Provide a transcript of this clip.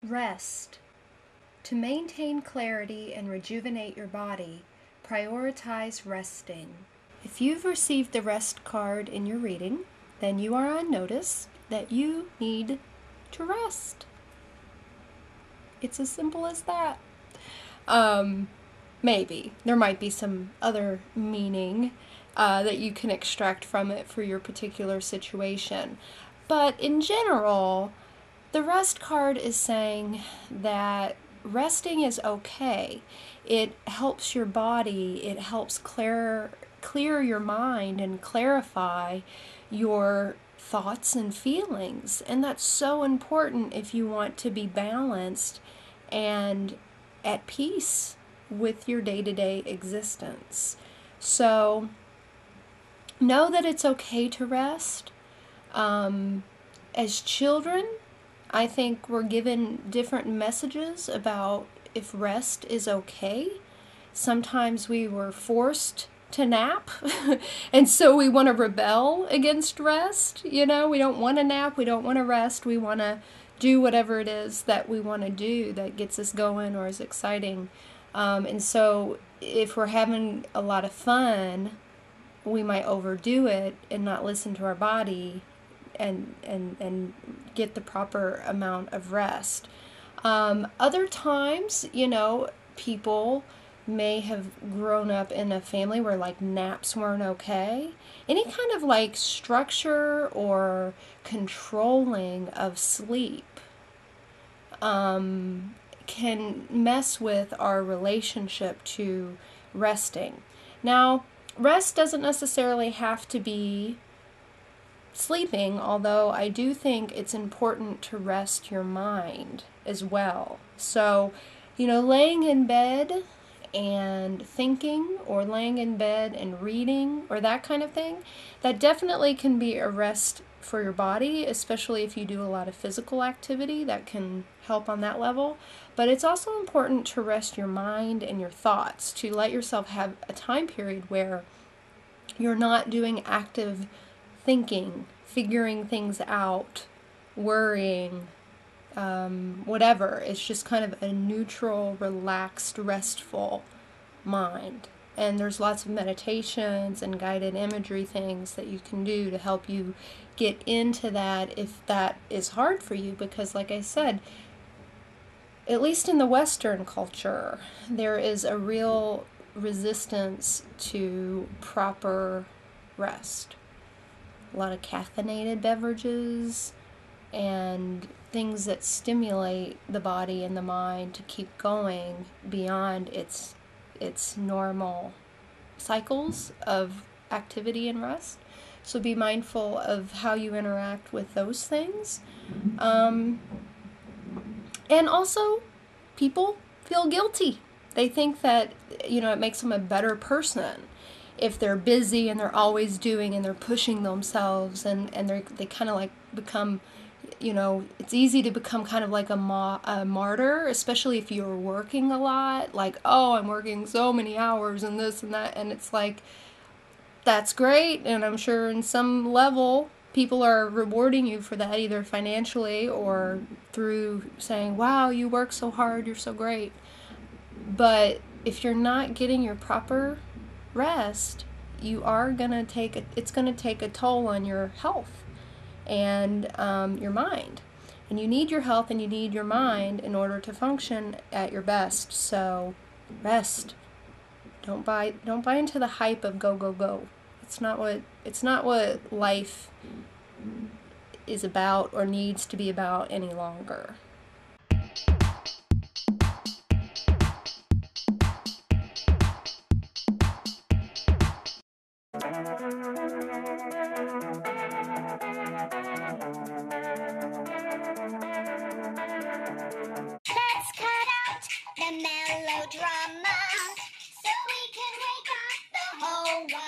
Rest. To maintain clarity and rejuvenate your body, prioritize resting. If you've received the rest card in your reading, then you are on notice that you need to rest. It's as simple as that. Maybe. There might be some other meaning that you can extract from it for your particular situation. But in general, the rest card is saying that resting is okay. It helps your body, it helps clear your mind and clarify your thoughts and feelings. And that's so important if you want to be balanced and at peace with your day-to-day existence. So know that it's okay to rest. As children, I think we're given different messages about if rest is okay. Sometimes we were forced to nap, and so we want to rebel against rest. You know, we don't want to nap, we don't want to rest, we want to do whatever it is that we want to do that gets us going or is exciting. And so if we're having a lot of fun, we might overdo it and not listen to our body and get the proper amount of rest. Other times, you know, people may have grown up in a family where like naps weren't okay. Any kind of like structure or controlling of sleep can mess with our relationship to resting. Now, rest doesn't necessarily have to be sleeping, although I do think it's important to rest your mind as well. So, you know, laying in bed and thinking, or laying in bed and reading, or that kind of thing, that definitely can be a rest for your body, especially if you do a lot of physical activity. That can help on that level. But it's also important to rest your mind and your thoughts, to let yourself have a time period where you're not doing active thinking, figuring things out, worrying, whatever. It's just kind of a neutral, relaxed, restful mind. And there's lots of meditations and guided imagery things that you can do to help you get into that if that is hard for you. Because like I said, at least in the Western culture, there is a real resistance to proper rest. A lot of caffeinated beverages and things that stimulate the body and the mind to keep going beyond its normal cycles of activity and rest. So be mindful of how you interact with those things. And also, people feel guilty. They think that, you know, it makes them a better person if they're busy and they're always doing and they're pushing themselves, and they kind of like become, you know, it's easy to become kind of like a martyr, especially if you're working a lot. Like, oh, I'm working so many hours and this and that, and it's like, that's great, and I'm sure in some level people are rewarding you for that, either financially or through saying, wow, you work so hard, you're so great. But if you're not getting your proper rest, you are gonna it's gonna take a toll on your health and your mind. And you need your health and you need your mind in order to function at your best. So rest. Don't buy into the hype of go, go, go. It's not what life is about or needs to be about any longer. Let's cut out the melodrama so we can wake up the whole world.